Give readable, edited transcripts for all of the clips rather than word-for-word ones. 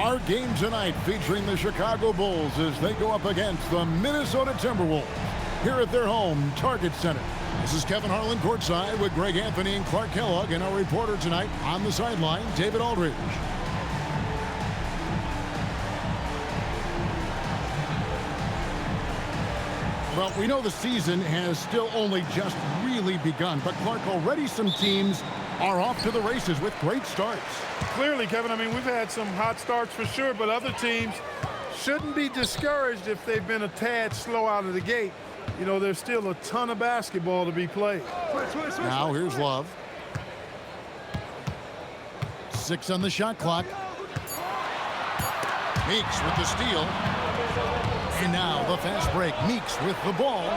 Our game tonight featuring the Chicago Bulls as they go up against the Minnesota Timberwolves here at their home Target Center. This is Kevin Harlan courtside with Greg Anthony and Clark Kellogg, and our reporter tonight on the sideline, David Aldridge. Well, we know the season has still only just really begun, but Clark, already some teams are off to the races with great starts. Clearly, Kevin, I mean, we've had some hot starts for sure, but other teams shouldn't be discouraged if they've been a tad slow out of the gate. You know, there's still a ton of basketball to be played. Now here's Love. 6 on the shot clock. Meeks with the steal. And now the fast break. Meeks with the ball.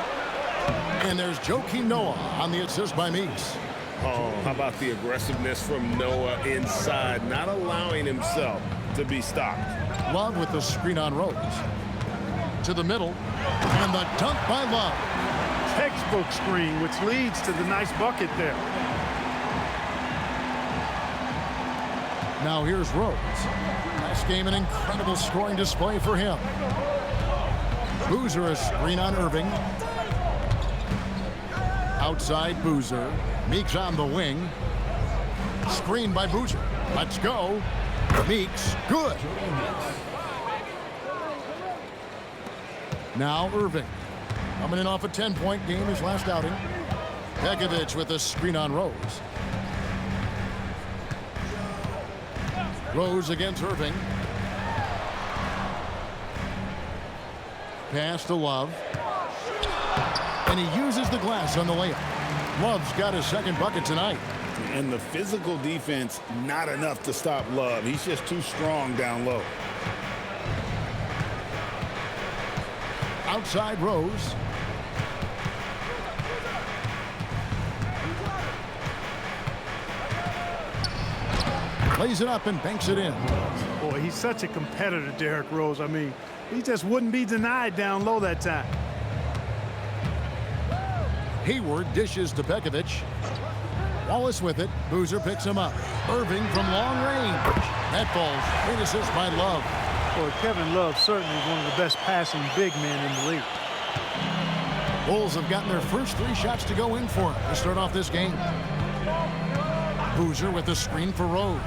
And there's Joakim Noah on the assist by Meeks. Oh, how about the aggressiveness from Noah inside, not allowing himself to be stopped. Love with the screen on Rose. To the middle. And the dunk by Love. Textbook screen, which leads to the nice bucket there. Now here's Rose. Last game, an incredible scoring display for him. Boozer, a screen on Irving. Outside Boozer. Meeks on the wing. Screen by Boozer. Let's go. Meeks, good. Now Irving. Coming in off a 10-point game his last outing. Pekovic with a screen on Rose. Rose against Irving. Pass to Love. And he uses the glass on the layup. Love's got his second bucket tonight. And the physical defense, not enough to stop Love. He's just too strong down low. Outside Rose. Lays it up and banks it in. Boy, he's such a competitor, Derrick Rose. I mean, he just wouldn't be denied down low that time. Hayward dishes to Pekovic. Wallace with it. Boozer picks him up. Irving from long range. That falls. Great assist by Love. Boy, Kevin Love certainly one of the best passing big men in the league. Bulls have gotten their first 3 shots to go in for him to start off this game. Boozer with the screen for Rose.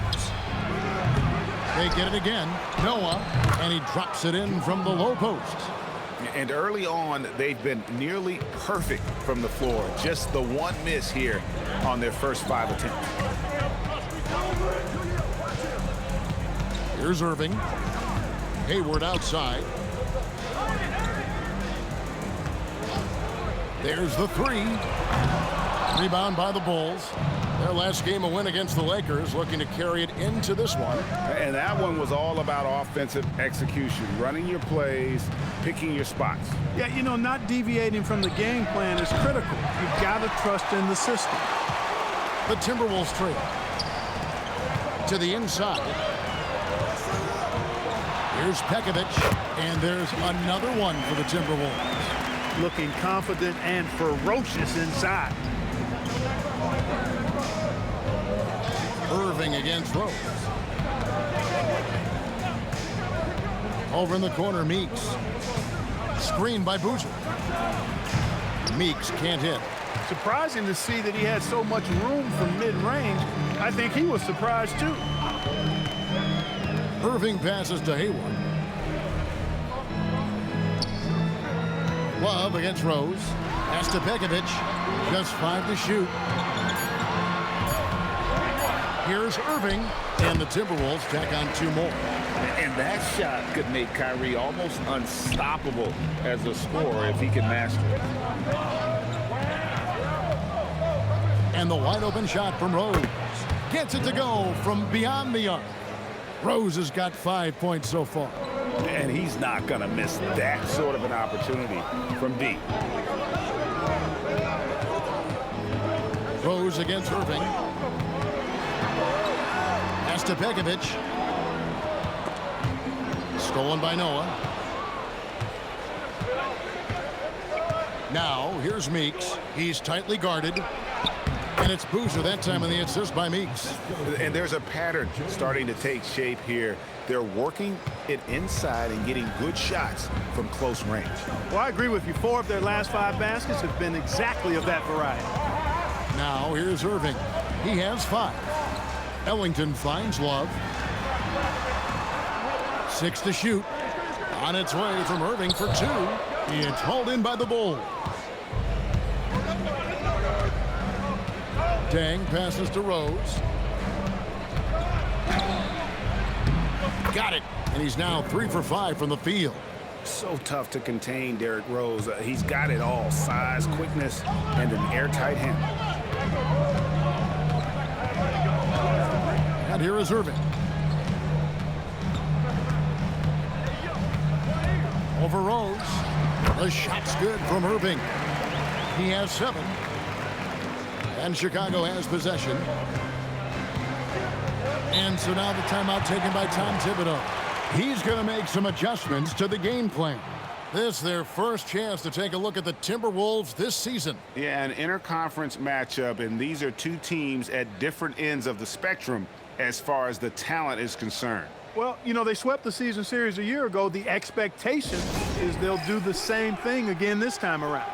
They get it again. Noah, and he drops it in from the low post. And early on, they've been nearly perfect from the floor. Just the one miss here on their first 5 attempts. Here's Irving. Hayward outside. There's the 3. Rebound by the Bulls. Their last game, a win against the Lakers, looking to carry it into this one. And that one was all about offensive execution, running your plays, picking your spots. Yeah, you know, not deviating from the game plan is critical. You've got to trust in the system. The Timberwolves trail. To the inside. Here's Pekovic, and there's another one for the Timberwolves. Looking confident and ferocious inside. Irving against Rose. Over in the corner, Meeks. Screen by Boozer. Meeks can't hit. Surprising to see that he had so much room from mid-range. I think he was surprised, too. Irving passes to Hayward. Love against Rose. Pass to Pekovic. Just 5 to shoot. Here's Irving, and the Timberwolves tack on 2 more. And that shot could make Kyrie almost unstoppable as a scorer if he can master it. And the wide open shot from Rose. Gets it to go from beyond the arc. Rose has got 5 points so far. And he's not going to miss that sort of an opportunity from deep. Rose against Irving. Pass to Pekovic. Stolen by Noah. Now, here's Meeks. He's tightly guarded. And it's Boozer that time in the assist by Meeks. And there's a pattern starting to take shape here. They're working it inside and getting good shots from close range. Well, I agree with you. 4 of their last 5 baskets have been exactly of that variety. Now here's Irving. He has 5. Ellington finds Love. 6 to shoot. On its way from Irving for 2. It's hauled in by the Bulls. Dang passes to Rose. Got it. And he's now 3 for 5 from the field. So tough to contain Derrick Rose. He's got it all. Size, quickness, and an airtight handle. And here is Irving. Over Rose. The shot's good from Irving. He has 7. And Chicago has possession. And so now the timeout taken by Tom Thibodeau. He's going to make some adjustments to the game plan. This is their first chance to take a look at the Timberwolves this season. Yeah, an interconference matchup, and these are 2 teams at different ends of the spectrum as far as the talent is concerned. Well, you know, they swept the season series a year ago. The expectation is they'll do the same thing again this time around.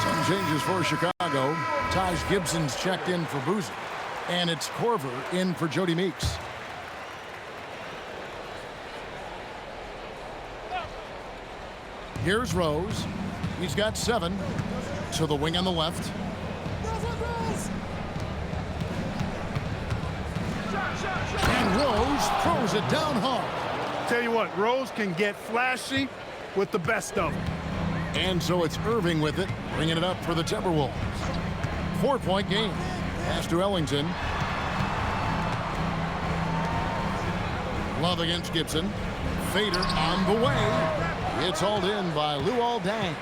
Some changes for Chicago. Taj Gibson's checked in for Boozer. And it's Korver in for Jody Meeks. Here's Rose. He's got 7. To the wing on the left. And Rose throws it down hard. Tell you what, Rose can get flashy with the best of them. And so it's Irving with it, bringing it up for the Timberwolves. 4-point game. Pass to Ellington. Love against Gibson. Fader on the way. It's hauled in by Luol Deng.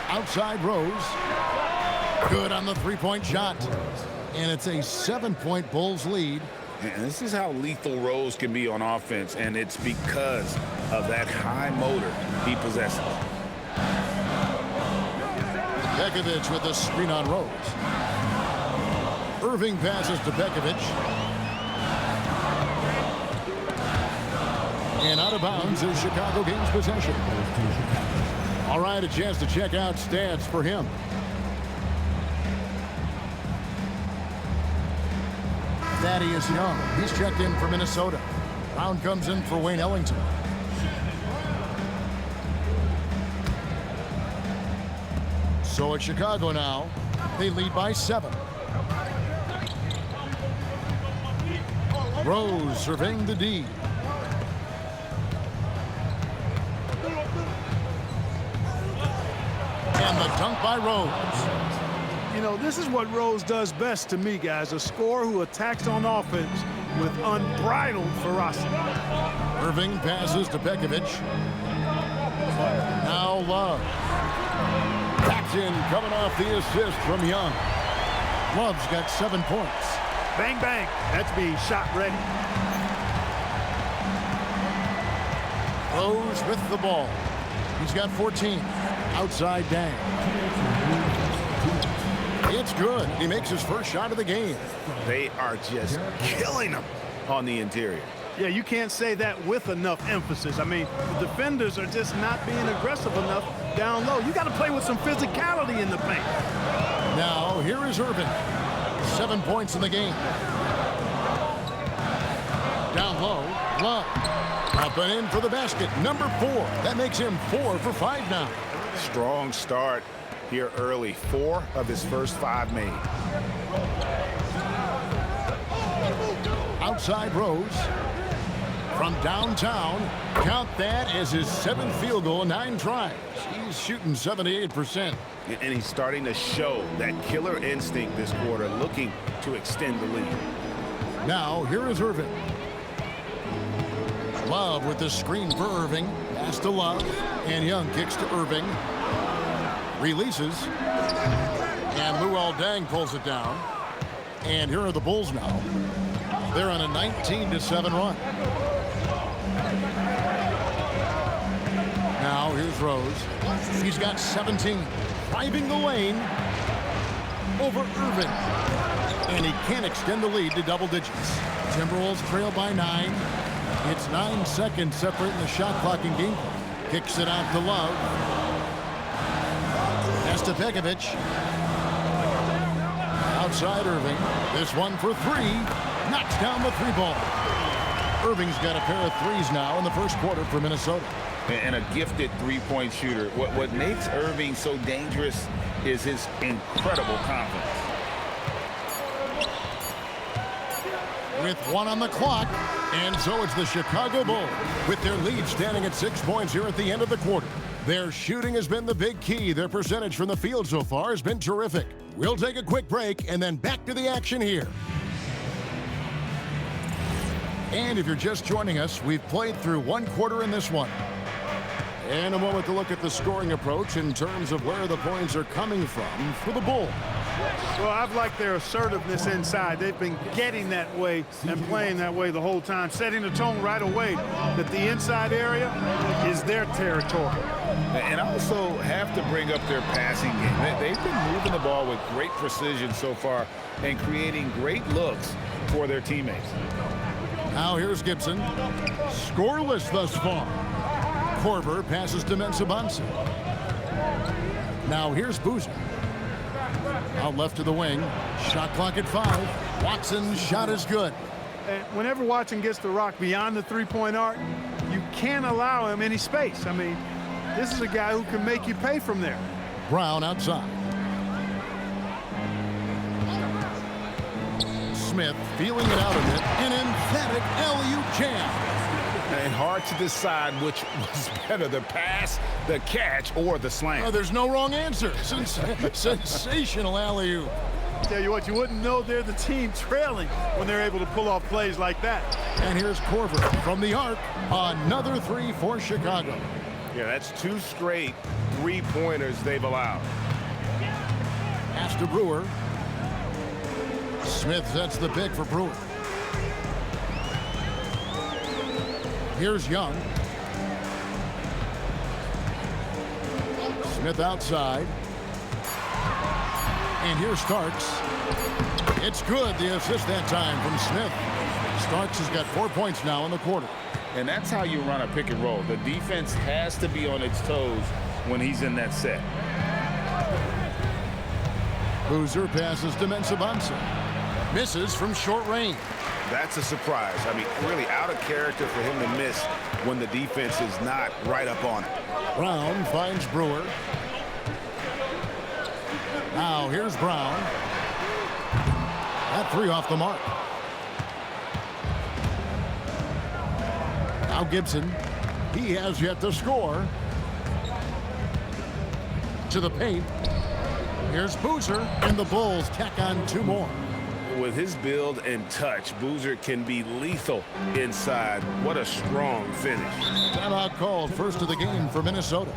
Outside Rose. Good on the 3-point shot. And it's a 7-point Bulls lead. And this is how lethal Rose can be on offense, and it's because of that high motor he possesses. Bekovic with the screen on Rose. Irving passes to Bekovic. And out of bounds as Chicago gains possession. All right, a chance to check out stats for him. Thaddeus Young, he's checked in for Minnesota. Brown comes in for Wayne Ellington. So at Chicago now, they lead by 7. Rose surveying the D. And the dunk by Rose. You know, this is what Rose does best to me, guys. A scorer who attacks on offense with unbridled ferocity. Irving passes to Bekovic. Now Love. Taps in, coming off the assist from Young. Love's got 7 points. Bang, bang. That's being shot ready. Rose with the ball. He's got 14. Outside Dang. It's good. He makes his first shot of the game. They are just killing him on the interior. Yeah, you can't say that with enough emphasis. I mean, the defenders are just not being aggressive enough down low. You got to play with some physicality in the paint. Now, here is Irving. 7 points in the game. Down low, Love. Up and in for the basket. Number 4. That makes him 4 for 5 now. Strong start here early. 4 of his first 5 made. Outside Rose. From downtown, count that as his 7th field goal in 9 tries. He's shooting 78%. And he's starting to show that killer instinct this quarter, looking to extend the lead. Now, here is Irving. Love with the screen for Irving. Pass to Love. And Young kicks to Irving. Releases. And Luol Deng pulls it down. And here are the Bulls now. They're on a 19-7 run. Now Now here's Rose. He's got 17. Driving the lane over Irvin. And he can't extend the lead to double digits. Timberwolves trail by 9. It's 9 seconds separating the shot clock and game clock. Kicks it out to Love. Estepekovic. Outside Irving. This one for 3. Knocks down the 3-ball. Irving's got a pair of threes now in the first quarter for Minnesota. And a gifted three-point shooter. What makes Irving so dangerous is his incredible confidence. With 1 on the clock, and so it's the Chicago Bulls with their lead standing at 6 points here at the end of the quarter. Their shooting has been the big key. Their percentage from the field so far has been terrific. We'll take a quick break and then back to the action here. And if you're just joining us, we've played through 1 quarter in this one. And a moment to look at the scoring approach in terms of where the points are coming from for the Bulls. Well, I've liked their assertiveness inside. They've been getting that way and playing that way the whole time, setting the tone right away that the inside area is their territory. And also have to bring up their passing game. They've been moving the ball with great precision so far and creating great looks for their teammates. Now here's Gibson. Scoreless thus far. Korver passes to Mensah-Bonsu. Now here's Boozer. Out left to the wing. Shot clock at 5. Watson's shot is good. And whenever Watson gets the rock beyond the three-point arc, you can't allow him any space. I mean, this is a guy who can make you pay from there. Brown outside. Smith feeling it out a bit. An emphatic alley-oop jam. And hard to decide which was better, the pass, the catch, or the slam. Oh, there's no wrong answer. Sensational alley-oop. Tell you what, you wouldn't know they're the team trailing when they're able to pull off plays like that. And here's Korver from the arc. Another 3 for Chicago. Yeah, that's 2 straight three-pointers they've allowed. Pass to Brewer. Smith sets the pick for Brewer. Here's Young. Smith outside. And here's Starks. It's good, the assist that time from Smith. Starks has got 4 points now in the quarter. And that's how you run a pick and roll. The defense has to be on its toes when he's in that set. Boozer passes to Mensah-Bonsu. Misses from short range. That's a surprise. I mean, really out of character for him to miss when the defense is not right up on it. Brown finds Brewer. Now here's Brown. That 3 off the mark. Now Gibson. He has yet to score. To the paint. Here's Boozer. And the Bulls tack on 2 more. With his build and touch, Boozer can be lethal inside. What a strong finish. Timeout called, first of the game for Minnesota.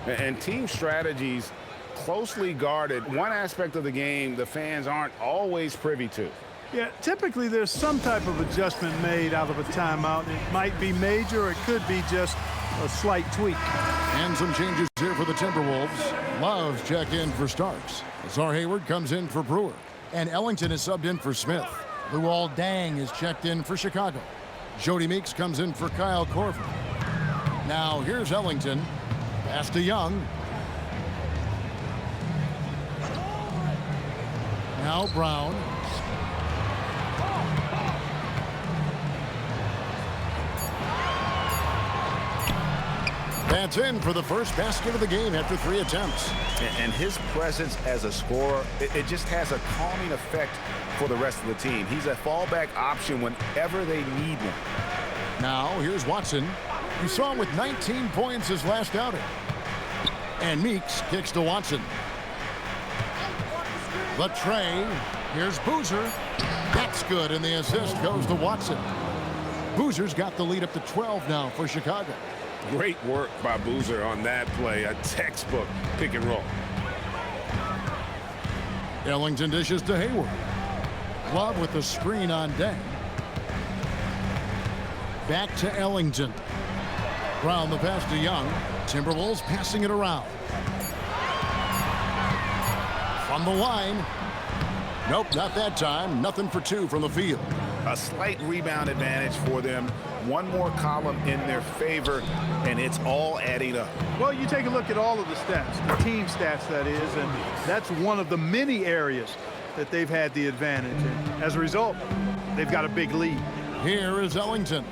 And team strategies closely guarded. One aspect of the game the fans aren't always privy to. Yeah, typically there's some type of adjustment made out of a timeout. It might be major, or it could be just a slight tweak. And some changes here for the Timberwolves. Love's checked in for Starks. Azar Hayward comes in for Brewer. And Ellington is subbed in for Smith. Luol Deng is checked in for Chicago. Jody Meeks comes in for Kyle Korver. Now here's Ellington. Pass to Young. Now Brown. That's in for the first basket of the game after 3 attempts. And his presence as a scorer, it just has a calming effect for the rest of the team. He's a fallback option whenever they need one. Now here's Watson. You saw him with 19 points his last outing. And Meeks kicks to Watson. The tray. Here's Boozer. That's good, and the assist goes to Watson. Boozer's got the lead up to 12 now for Chicago. Great work by Boozer on that play. A textbook pick and roll. Ellington dishes to Hayward. Love with the screen on Deng. Back to Ellington. Brown the pass to Young. Timberwolves passing it around. From the line. Nope, not that time. Nothing for two from the field. A slight rebound advantage for them. One more column in their favor, and it's all adding up. Well, you take a look at all of the stats, the team stats, that is, and that's one of the many areas that they've had the advantage. And as a result, they've got a big lead. Here is Ellington.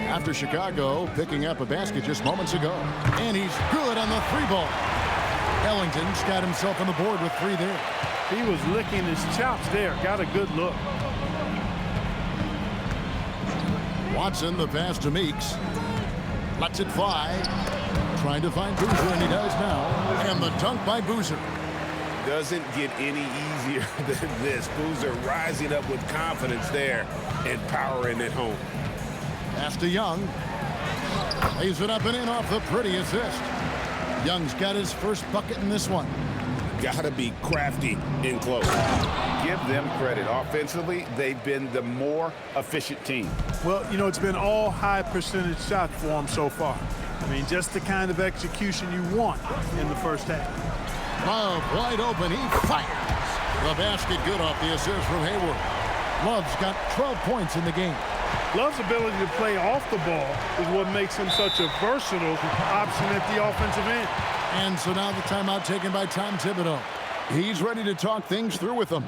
After Chicago picking up a basket just moments ago. And he's good on the three ball. Ellington's got himself on the board with three there. He was licking his chops there. Got a good look. Watson, the pass to Meeks. Lets it fly. Trying to find Boozer, and he does now. And the dunk by Boozer. Doesn't get any easier than this. Boozer rising up with confidence there and powering it home. Pass to Young. Lays it up and in off the pretty assist. Young's got his first bucket in this one. Gotta be crafty in close. Give them credit. Offensively, they've been the more efficient team. Well, you know, it's been all high percentage shots for them so far. I mean, just the kind of execution you want in the first half. Love wide open. He fires. The basket good off the assist from Hayward. Love's got 12 points in the game. Love's ability to play off the ball is what makes him such a versatile option at the offensive end. And so now the timeout taken by Tom Thibodeau. He's ready to talk things through with them.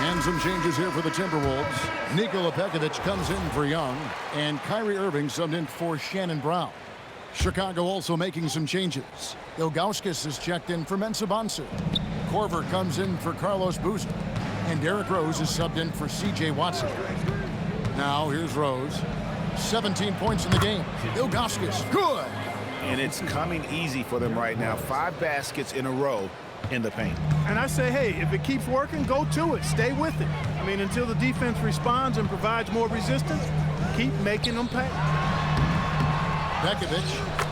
And some changes here for the Timberwolves. Nikola Pekovic comes in for Young, and Kyrie Irving subbed in for Shannon Brown. Chicago also making some changes. Ilgauskas is checked in for Mensah Bonsu. Korver comes in for Carlos Boozer, and Derrick Rose is subbed in for C.J. Watson. Now here's Rose. 17 points in the game. Ilgauskas, good! And it's coming easy for them right now. 5 baskets in a row in the paint. And I say, hey, if it keeps working, go to it. Stay with it. I mean, until the defense responds and provides more resistance, keep making them pay. Pekovic,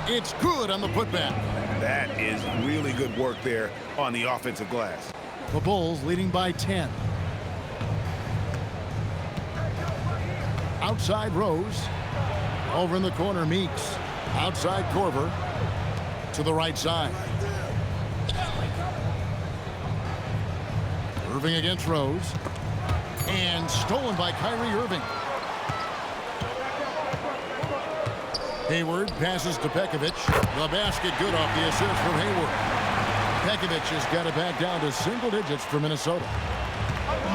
it's good on the putback. That is really good work there on the offensive glass. The Bulls leading by 10. Outside Rose. Over in the corner, Meeks. Outside Korver. To the right side. Irving against Rose. And stolen by Kyrie Irving. Hayward passes to Pekovic. The basket good off the assist from Hayward. Pekovic has got it back down to single digits for Minnesota.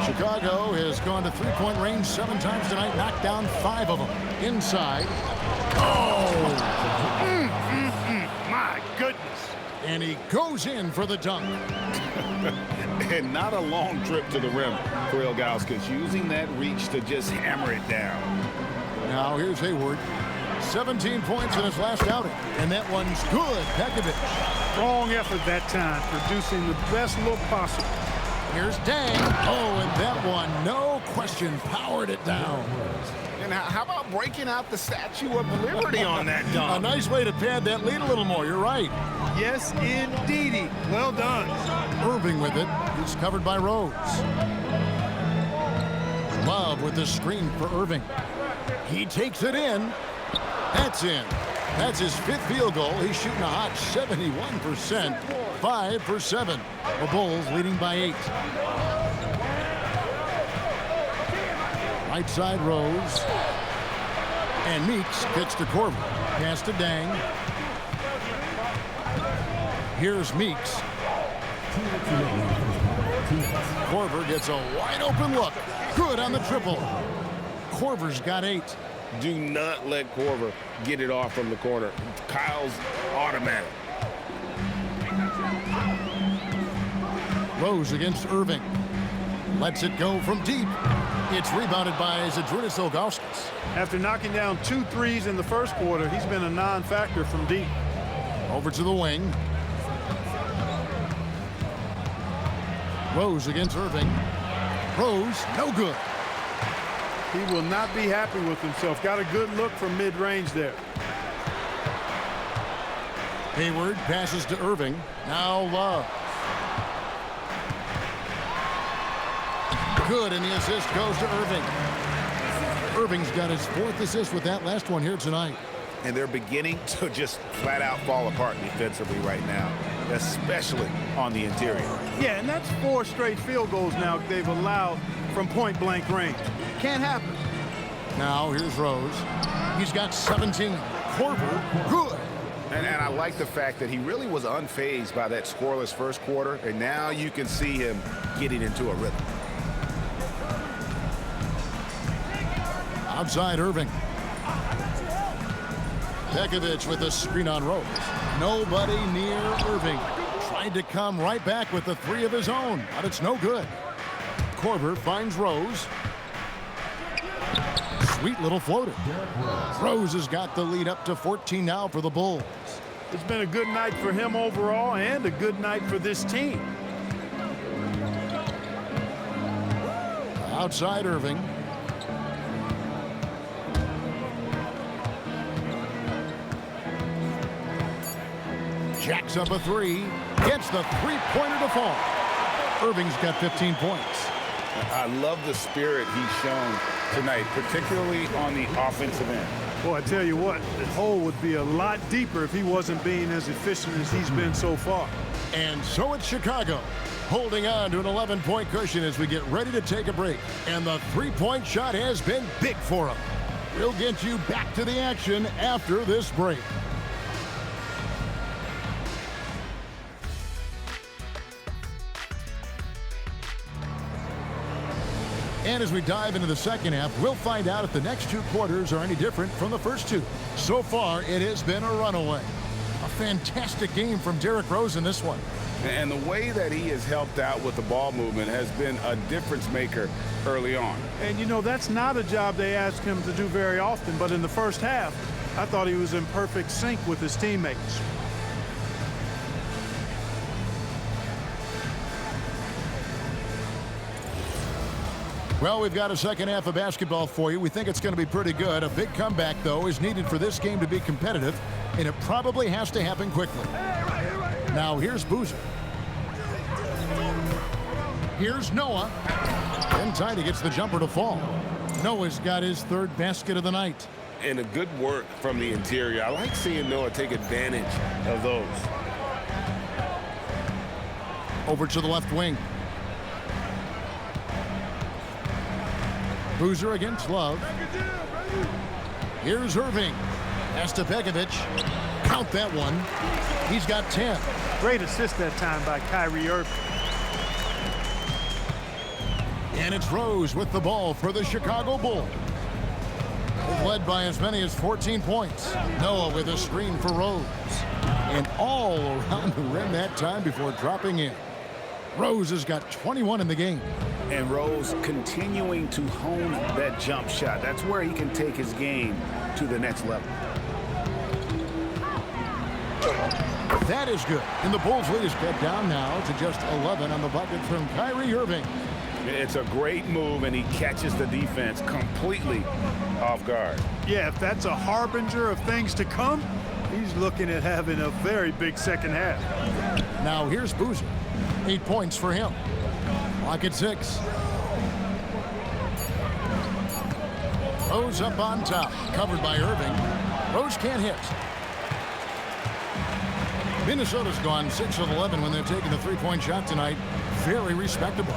Chicago has gone to three-point range 7 times tonight, knocked down 5 of them. Inside. Oh! My goodness. And he goes in for the dunk. And not a long trip to the rim for Ilgauskas, using that reach to just hammer it down. Now here's Hayward. 17 points in his last outing. And that one's good. Pekovic. Strong effort that time, producing the best look possible. Here's Dang. Oh, and that one, no question, powered it down. And how about breaking out the Statue of Liberty on that dunk? A nice way to pad that lead a little more. You're right. Yes, indeedy. Well done. Irving with it. He's covered by Rose. Love with the screen for Irving. He takes it in. That's in. That's his 5th field goal. He's shooting a hot 71%. 5 for 7. The Bulls leading by 8. Right side Rose. And Meeks gets to Korver. Pass to Dang. Here's Meeks. Korver gets a wide open look. Good on the triple. Korver's got 8. Do not let Korver get it off from the corner. Kyle's automatic. Rose against Irving. Lets it go from deep. It's rebounded by Zydrunas Ilgauskas. After knocking down 2 threes in the first quarter, he's been a non-factor from deep. Over to the wing. Rose against Irving. Rose, no good. He will not be happy with himself. Got a good look from mid-range there. Hayward passes to Irving. Now Love. Good, and the assist goes to Irving. Irving's got his 4th assist with that last one here tonight. And they're beginning to just flat out fall apart defensively right now, especially on the interior. Yeah, and that's 4 straight field goals now they've allowed from point-blank range. Can't happen. Now here's Rose. He's got 17. Korver, good. And I like the fact that he really was unfazed by that scoreless first quarter, and now you can see him getting into a rhythm. Outside Irving. Pekovic with a screen on Rose. Nobody near Irving. Tried to come right back with the 3 of his own, but it's no good. Korver finds Rose. Sweet little floater. Rose has got the lead up to 14 now for the Bulls. It's been a good night for him overall and a good night for this team. Outside Irving. Jacks up a 3. Gets the 3-pointer to fall. Irving's got 15 points. I love the spirit he's shown tonight, particularly on the offensive end. Boy, I tell you what, the hole would be a lot deeper if he wasn't being as efficient as he's been so far. And so it's Chicago, holding on to an 11-point cushion as we get ready to take a break. And the 3-point shot has been big for him. We'll get you back to the action after this break. And as we dive into the second half, we'll find out if the next 2 quarters are any different from the first 2. So far, it has been a runaway. A fantastic game from Derrick Rose in this one. And the way that he has helped out with the ball movement has been a difference maker early on. And, you know, that's not a job they ask him to do very often. But in the first half, I thought he was in perfect sync with his teammates. Well, we've got a second half of basketball for you. We think it's going to be pretty good. A big comeback, though, is needed for this game to be competitive, and it probably has to happen quickly. Now, here's Boozer. Here's Noah. And Tiny gets the jumper to fall. Noah's got his 3rd basket of the night. And a good work from the interior. I like seeing Noah take advantage of those. Over to the left wing. Boozer against Love. Here's Irving. Pass to Pekovic. Count that one. He's got 10. Great assist that time by Kyrie Irving. And it's Rose with the ball for the Chicago Bulls. Led by as many as 14 points. Noah with a screen for Rose. And all around the rim that time before dropping in. Rose has got 21 in the game. And Rose continuing to hone that jump shot. That's where he can take his game to the next level. That is good. And the Bulls lead is cut down now to just 11 on the bucket from Kyrie Irving. It's a great move, and he catches the defense completely off guard. Yeah, if that's a harbinger of things to come, he's looking at having a very big second half. Now here's Boozer. 8 points for him. Clock at 6. Rose up on top. Covered by Irving. Rose can't hit. Minnesota's gone 6 of 11 when they've taken the 3-point shot tonight. Very respectable.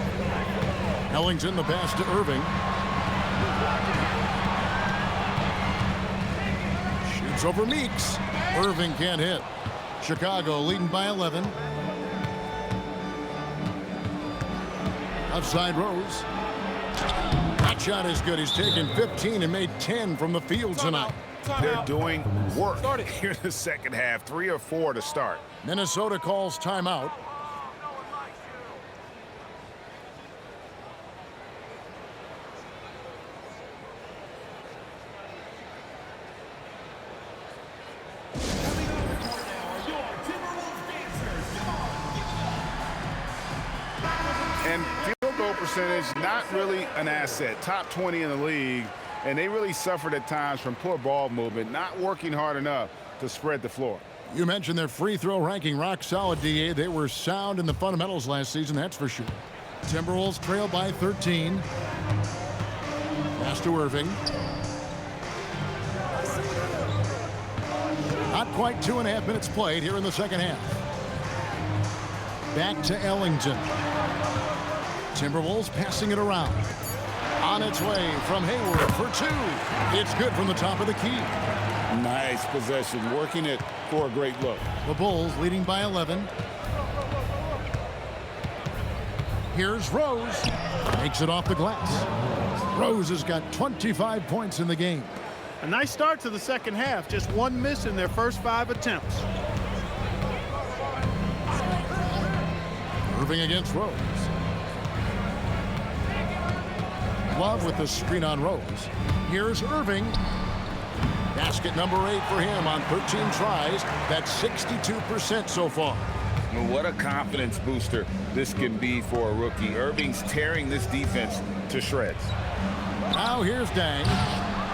Ellington the pass to Irving. Shoots over Meeks. Irving can't hit. Chicago leading by 11. Outside Rose. That shot is good. He's taken 15 and made 10 from the field tonight. They're doing work here in the second half. 3 or 4 to start. Minnesota calls timeout. percentage, not really an asset. Top 20 in the league, and they really suffered at times from poor ball movement, not working hard enough to spread the floor. You mentioned their free throw ranking rock solid, DA. They were sound in the fundamentals last season, that's for sure. Timberwolves trail by 13. Pass to Irving. Not quite 2.5 minutes played here in the second half. Back to Ellington. Timberwolves passing it around. On its way from Hayward for two. It's good from the top of the key. Nice possession, working it for a great look. The Bulls leading by 11. Here's Rose. Makes it off the glass. Rose has got 25 points in the game. A nice start to the second half. Just one miss in their first 5 attempts. Irving against Rose. Love with the screen on Rose. Here's Irving. Basket number 8 for him on 13 tries. That's 62% so far. Well, what a confidence booster this can be for a rookie. Irving's tearing this defense to shreds. Now here's Dang.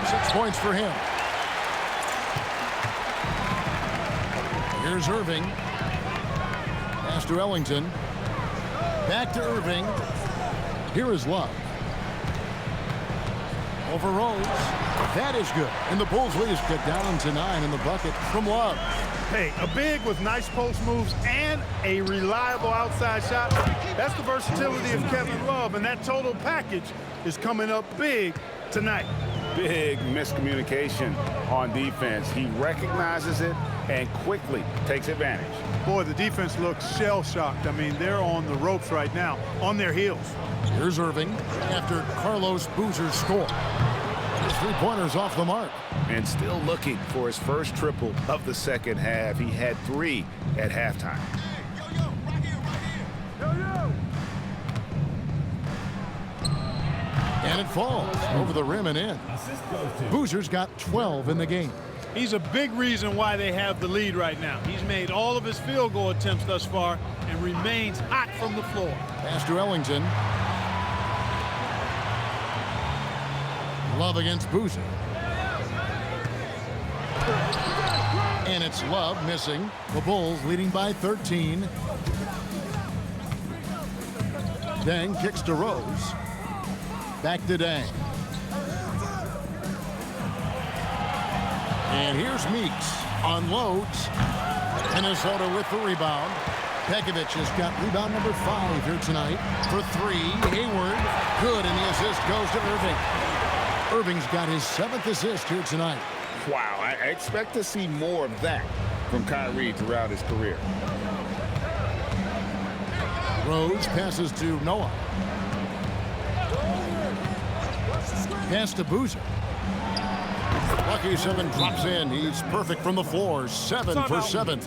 6 points for him. Here's Irving. Pass to Ellington. Back to Irving. Here is Love. Over Rose. That is good. And the Bulls lead is cut down to 9 in the bucket from Love. Hey, a big with nice post moves and a reliable outside shot. That's the versatility of Kevin Love, and that total package is coming up big tonight. Big miscommunication on defense. He recognizes it and quickly takes advantage. Boy, the defense looks shell-shocked. I mean, they're on the ropes right now, on their heels. Here's Irving after Carlos Boozer's score. His three-pointers off the mark. And still looking for his first triple of the second half. He had 3 at halftime. And it falls over the rim and in. Boozer's got 12 in the game. He's a big reason why they have the lead right now. He's made all of his field goal attempts thus far and remains hot from the floor. Pass to Ellington. Love against Boozer. And it's Love missing. The Bulls leading by 13. Dang kicks to Rose. Back to Dang. And here's Meeks. Unloads. Minnesota with the rebound. Pekovic has got rebound number 5 here tonight for 3. Hayward. Good, and the assist goes to Irving. Irving's got his 7th assist here tonight. Wow, I expect to see more of that from Kyrie throughout his career. Rose passes to Noah. Pass to Boozer. Lucky 7 drops in. He's perfect from the floor. 7 for 7.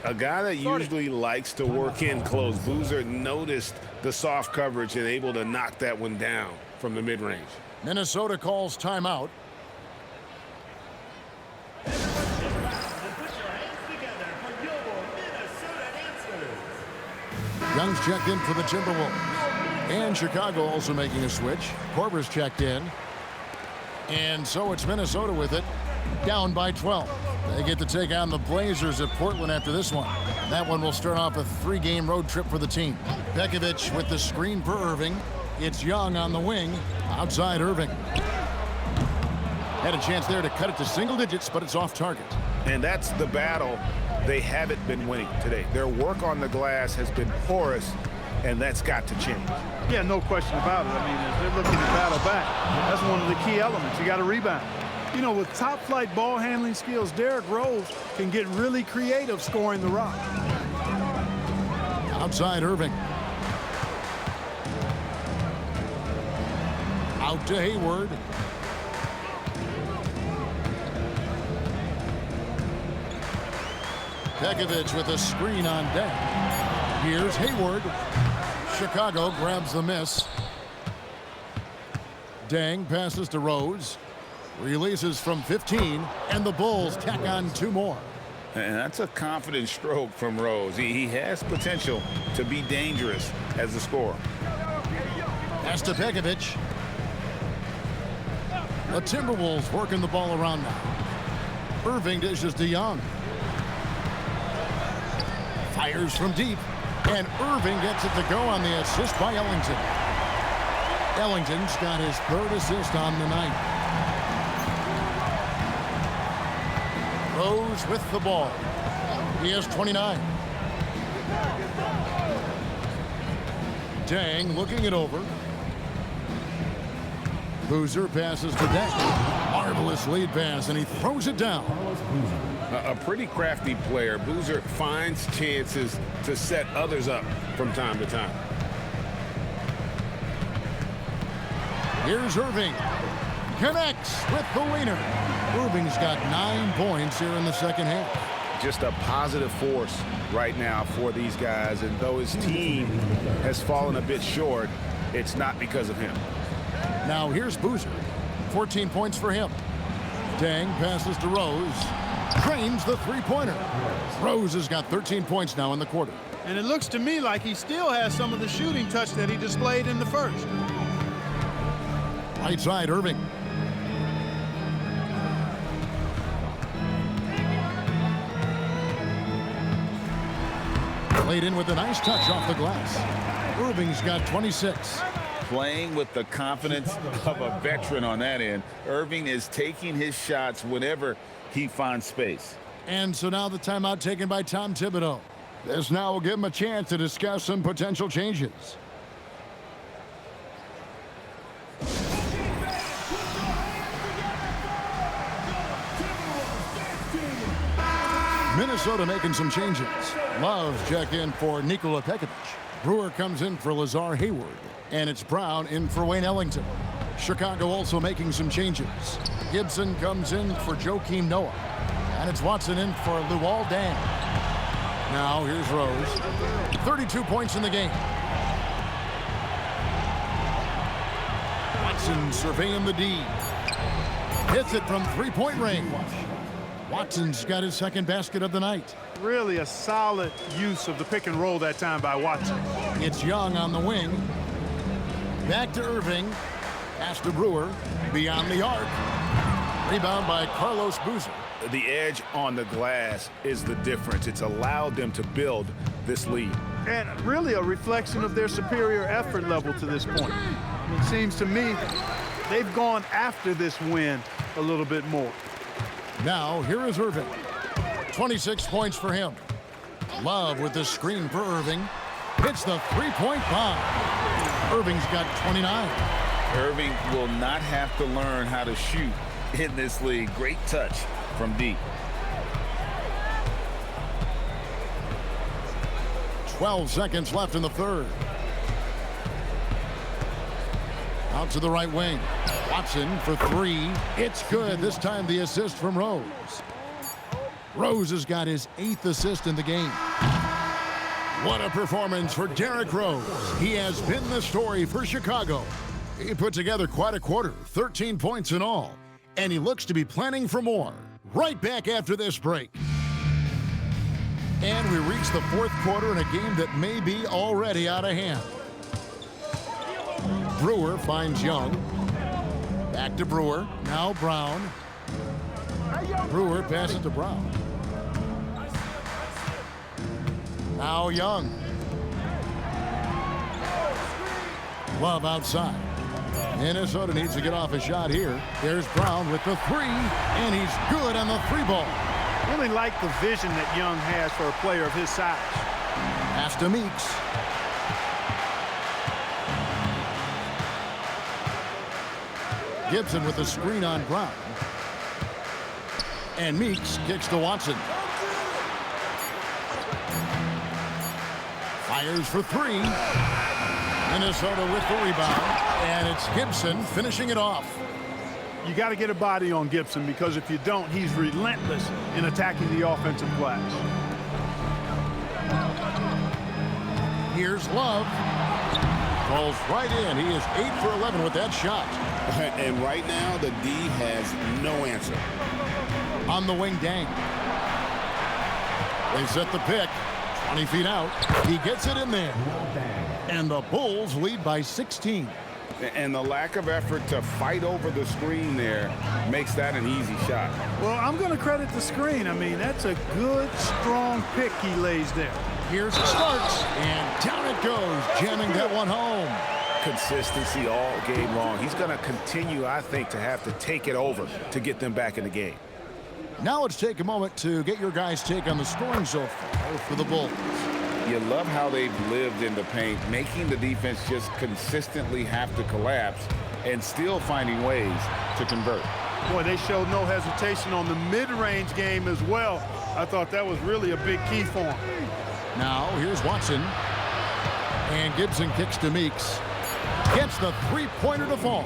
A guy that usually likes to work in close. Boozer noticed the soft coverage and able to knock that one down from the mid-range. Minnesota calls timeout. Young's checked in for the Timberwolves. And Chicago also making a switch. Korver's checked in. And so it's Minnesota with it, down by 12. They get to take on the Blazers at Portland after this one. That one will start off a 3-game road trip for the team. Pekovic with the screen for Irving. It's Young on the wing, outside Irving. Had a chance there to cut it to single digits, but it's off target. And that's the battle they haven't been winning today. Their work on the glass has been porous, and that's got to change. Yeah, no question about it. I mean, as they're looking to battle back, that's one of the key elements. You got to rebound. You know, with top-flight ball handling skills, Derrick Rose can get really creative scoring the rock. Outside Irving. Out to Hayward. Pekovic with a screen on deck. Here's Hayward. Chicago grabs the miss. Dang passes to Rose. Releases from 15, and the Bulls tack on 2 more. And that's a confident stroke from Rose. He has potential to be dangerous as a scorer. Pass to Pekovic. The Timberwolves working the ball around now. Irving dishes to Young. Fires from deep. And Irving gets it to go on the assist by Ellington. Ellington's got his 3rd assist on the night. Rose with the ball. He has 29. Dang looking it over. Boozer passes to Dang. Marvelous lead pass, and he throws it down. A pretty crafty player. Boozer finds chances to set others up from time to time. Here's Irving. Connects with the leaner. Irving's got 9 points here in the second half. Just a positive force right now for these guys, and though his team has fallen a bit short, it's not because of him. Now here's Boozer. 14 points for him. Dang passes to Rose. Drains the three-pointer. Rose has got 13 points now in the quarter. And it looks to me like he still has some of the shooting touch that he displayed in the first. Right side, Irving. Played in with a nice touch off the glass. Irving's got 26. Playing with the confidence of a veteran on that end. Irving is taking his shots whenever he finds space. And so now the timeout taken by Tom Thibodeau. This now will give him a chance to discuss some potential changes. Minnesota making some changes. Love check in for Nikola Pekovic. Brewer comes in for Lazar Hayward. And it's Brown in for Wayne Ellington. Chicago also making some changes. Gibson comes in for Joakim Noah. And it's Watson in for Luol Deng. Now here's Rose. 32 points in the game. Watson surveying the D. Hits it from three-point range. Watson's got his second basket of the night. Really a solid use of the pick and roll that time by Watson. It's Young on the wing. Back to Irving. Pass to Brewer. Beyond the arc. Rebound by Carlos Boozer. The edge on the glass is the difference. It's allowed them to build this lead. And really a reflection of their superior effort level to this point. It seems to me they've gone after this win a little bit more. Now, here is Irving. 26 points for him. Love with the screen for Irving. Hits the three-point bomb. Irving's got 29. Irving will not have to learn how to shoot in this league. Great touch from deep. 12 seconds left in the third. Out to the right wing. Watson for three. It's good. This time the assist from Rose. Rose has got his 8th assist in the game. What a performance for Derrick Rose. He has been the story for Chicago. He put together quite a quarter, 13 points in all. And he looks to be planning for more. Right back after this break. And we reach the fourth quarter in a game that may be already out of hand. Brewer finds Young. Back to Brewer. Now Brown. Brewer passes to Brown. Now Young. Love outside. Minnesota needs to get off a shot here. There's Brown with the three, and he's good on the three ball. Really like the vision that Young has for a player of his size. Pass to Meeks. Gibson with the screen on Brown. And Meeks kicks to Watson. Fires for three. Minnesota with the rebound. And it's Gibson finishing it off. You got to get a body on Gibson, because if you don't, he's relentless in attacking the offensive glass. Here's Love. Falls right in. He is 8 for 11 with that shot. And right now, the D has no answer. On the wing, Dang. They set the pick. 20 feet out. He gets it in there. And the Bulls lead by 16. And the lack of effort to fight over the screen there makes that an easy shot. Well, I'm going to credit the screen. I mean, that's a good, strong pick he lays there. Here's Starks, and down it goes, jamming that one home. Consistency all game long. He's going to continue, I think, to have to take it over to get them back in the game. Now let's take a moment to get your guys' take on the scoring so far for the Bulls. You love how they've lived in the paint, making the defense just consistently have to collapse and still finding ways to convert. Boy, they showed no hesitation on the mid-range game as well. I thought that was really a big key for him. Now here's Watson. And Gibson kicks to Meeks. Gets the three-pointer to fall.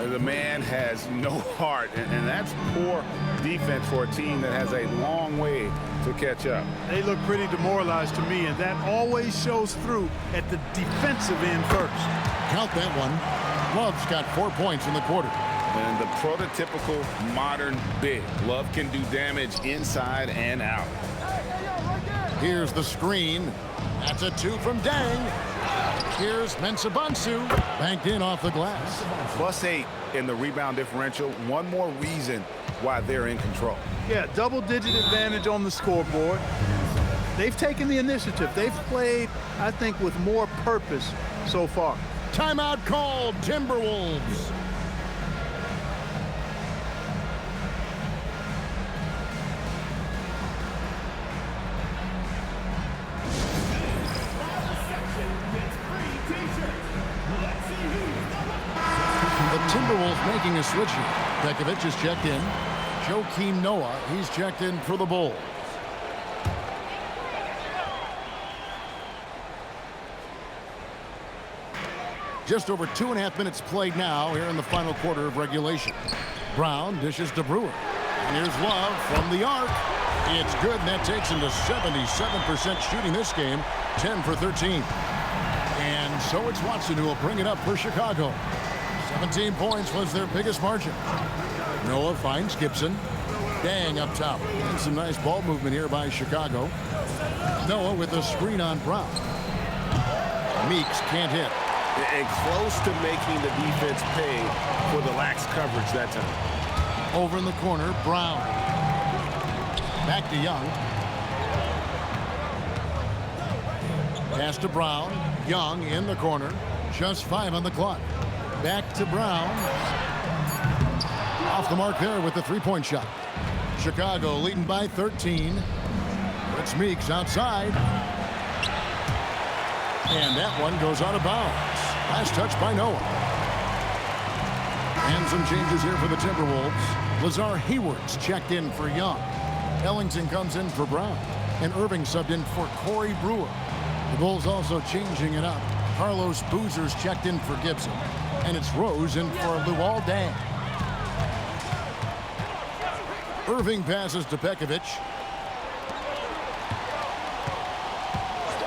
The man has no heart, and that's poor defense for a team that has a long way to catch up. They look pretty demoralized to me, and that always shows through at the defensive end first. Count that one. Love's got 4 points in the quarter. And the prototypical modern big. Love can do damage inside and out. Here's the screen. That's a 2 from Dang. Here's Mensah-Bonsu, banked in off the glass. +8 in the rebound differential. One more reason why they're in control. Yeah, double-digit advantage on the scoreboard. They've taken the initiative. They've played, I think, with more purpose so far. Timeout called, Timberwolves. Timberwolves making a switch here. Pekovic is checked in. Joakim Noah, he's checked in for the Bulls. Just over 2.5 minutes played now here in the final quarter of regulation. Brown dishes to Brewer. And here's Love from the arc. It's good, and that takes him to 77% shooting this game, 10 for 13. And so it's Watson who will bring it up for Chicago. 17 points was their biggest margin. Noah finds Gibson. Dang up top. And some nice ball movement here by Chicago. Noah with a screen on Brown. Meeks can't hit. And close to making the defense pay for the lax coverage that time. Over in the corner, Brown. Back to Young. Pass to Brown. Young in the corner. Just 5 on the clock. Back to Brown. Off the mark there with the three-point shot. Chicago leading by 13. It's Meeks outside. And that one goes out of bounds. Last touch by Noah. And some changes here for the Timberwolves. Lazar Hayward's checked in for Young. Ellington comes in for Brown. And Irving subbed in for Corey Brewer. The Bulls also changing it up. Carlos Boozer's checked in for Gibson. And it's Rose in for Luol Deng. Irving passes to Pekovic.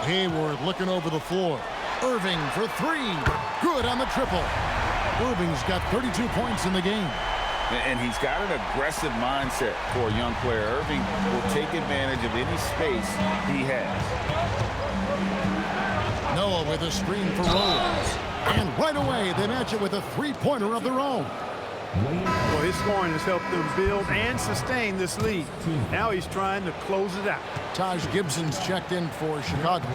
Hayward looking over the floor. Irving for 3. Good on the triple. Irving's got 32 points in the game. And he's got an aggressive mindset for a young player. Irving will take advantage of any space he has. Noah with a screen for Rose. And right away, they match it with a three-pointer of their own. Well, his scoring has helped them build and sustain this lead. Now he's trying to close it out. Taj Gibson's checked in for Chicago.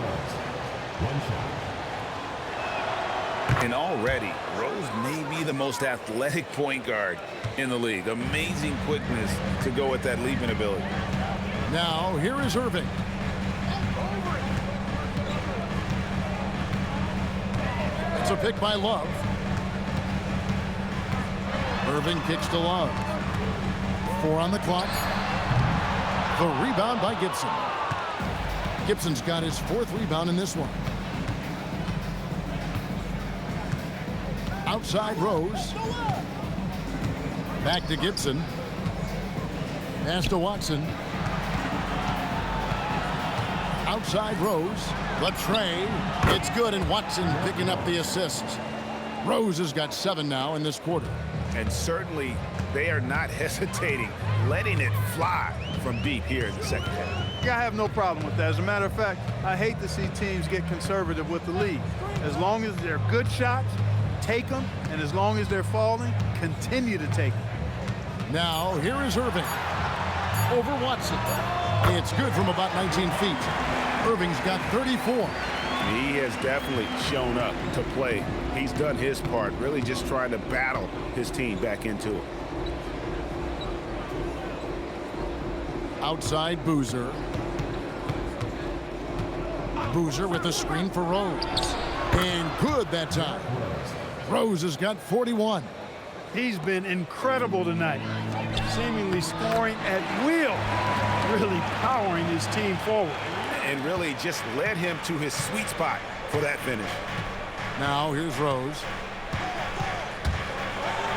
And already, Rose may be the most athletic point guard in the league. Amazing quickness to go with that leaping ability. Now, here is Irving. It's a pick by Love. Irving kicks to Love. 4 on the clock. The rebound by Gibson. Gibson's got his 4th rebound in this one. Outside Rose. Back to Gibson. Pass to Watson. Outside Rose. The tray. It's good, and Watson picking up the assist. Rose has got 7 now in this quarter. And certainly they are not hesitating, letting it fly from deep here in the second half. Yeah, I have no problem with that. As a matter of fact, I hate to see teams get conservative with the lead. As long as they're good shots, take them, and as long as they're falling, continue to take them. Now, here is Irving. Over Watson. It's good from about 19 feet. Irving's got 34. He has definitely shown up to play. He's done his part, really just trying to battle his team back into it. Outside Boozer. Boozer with a screen for Rose. And good that time. Rose has got 41. He's been incredible tonight, seemingly scoring at will, really powering his team forward. And really just led him to his sweet spot for that finish. Now here's Rose.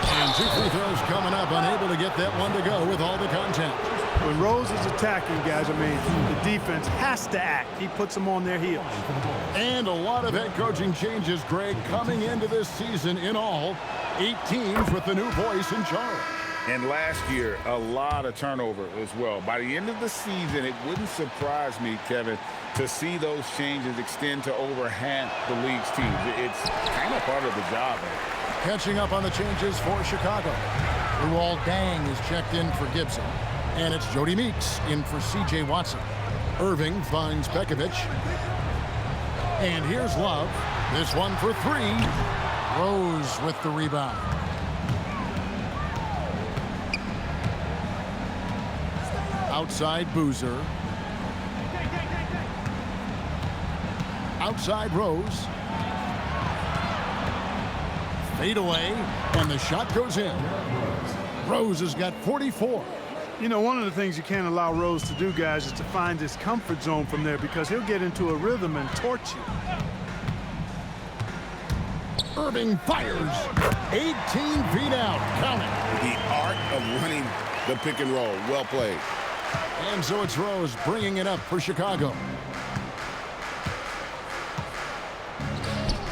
And 2 free throws coming up, unable to get that one to go with all the contact. When Rose is attacking, guys, I mean, the defense has to act. He puts them on their heels. And a lot of head coaching changes, Greg, coming into this season. In all, 8 teams with the new voice in charge. And last year, a lot of turnover as well. By the end of the season, it wouldn't surprise me, Kevin, to see those changes extend to over half the league's teams. It's kind of part of the job. Catching up on the changes for Chicago. Rual Dang is checked in for Gibson. And it's Jody Meeks in for C.J. Watson. Irving finds Pekovic. And here's Love. This one for 3. Rose with the rebound. Outside Boozer. Outside Rose. Fade away, and the shot goes in. Rose has got 44. You know, one of the things you can't allow Rose to do, guys, is to find his comfort zone from there because he'll get into a rhythm and torch you. Irving fires. 18 feet out. Count it. The art of running the pick and roll. Well played. And so it's Rose bringing it up for Chicago.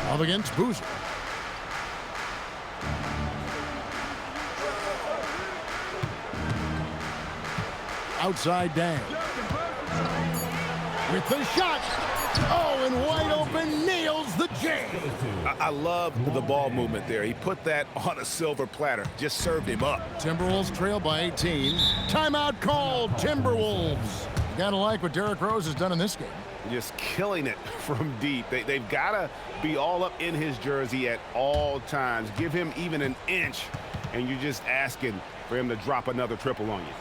Up against Boozer. Outside Dang. With the shot. Oh, and wide open, nails the J. I love the ball movement there. He put that on a silver platter. Just served him up. Timberwolves trail by 18. Timeout called, Timberwolves. You gotta like what Derrick Rose has done in this game. Just killing it from deep. They've got to be all up in his jersey at all times. Give him even an inch, and you're just asking for him to drop another triple on you.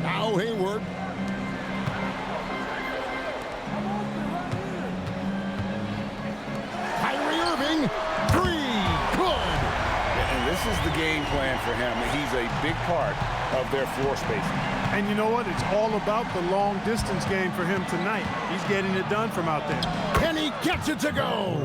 Now Hayward. Kyrie Irving. 3. Good. And this is the game plan for him. He's a big part of their floor spacing. And you know what? It's all about the long distance game for him tonight. He's getting it done from out there. And he gets it to go.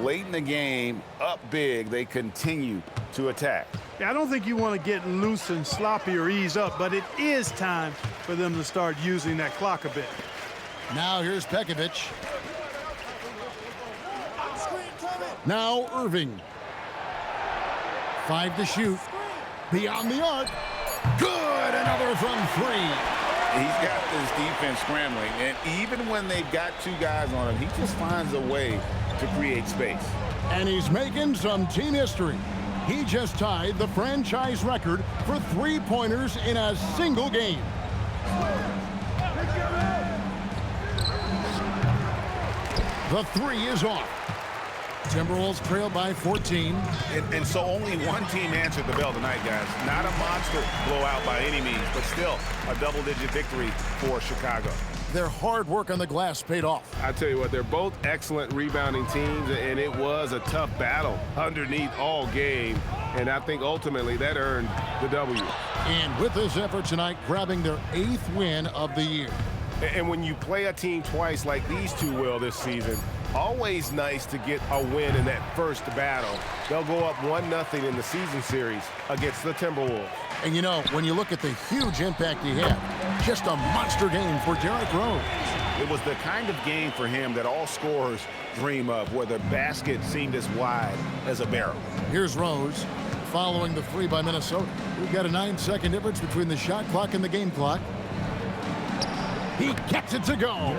Late in the game, up big, they continue to attack. Yeah, I don't think you want to get loose and sloppy or ease up, but it is time for them to start using that clock a bit. Now here's Pekovic. Now Irving. 5 to shoot. Beyond the arc. Good. Another from 3. He's got this defense scrambling, and even when they've got 2 guys on him, he just finds a way to create space. And he's making some team history. He just tied the franchise record for 3-pointers in a single game. The 3 is off. Timberwolves trail by 14. And so only one team answered the bell tonight, guys. Not a monster blowout by any means, but still a double-digit victory for Chicago. Their hard work on the glass paid off. I tell you what, they're both excellent rebounding teams, and it was a tough battle underneath all game. And I think ultimately that earned the W. And with this effort tonight, grabbing their 8th win of the year. And when you play a team twice like these two will this season, Always nice to get a win in that first battle. They'll go up 1-0 in the season series against the Timberwolves. And you know, when you look at the huge impact he had, just a monster game for Derrick Rose. It was the kind of game for him that all scorers dream of, where the basket seemed as wide as a barrel. Here's Rose following the three by Minnesota. We've got a 9-second difference between the shot clock and the game clock. He gets it to go.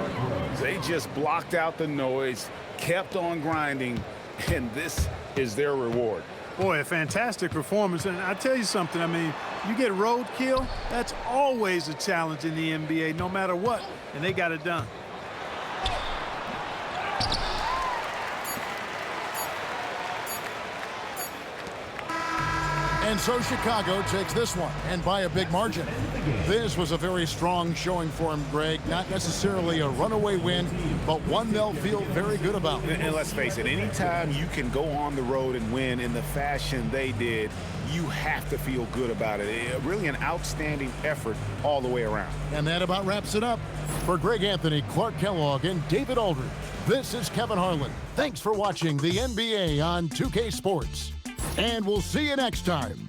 They just blocked out the noise, kept on grinding, and this is their reward. Boy, a fantastic performance. And I tell you something, I mean, you get roadkill, that's always a challenge in the NBA, no matter what. And they got it done. And so Chicago takes this one, and by a big margin. This was a very strong showing for him, Greg. Not necessarily a runaway win, but one they'll feel very good about. And let's face it, anytime you can go on the road and win in the fashion they did, you have to feel good about it. Really an outstanding effort all the way around. And that about wraps it up. For Greg Anthony, Clark Kellogg, and David Aldridge, this is Kevin Harlan. Thanks for watching the NBA on 2K Sports. And we'll see you next time.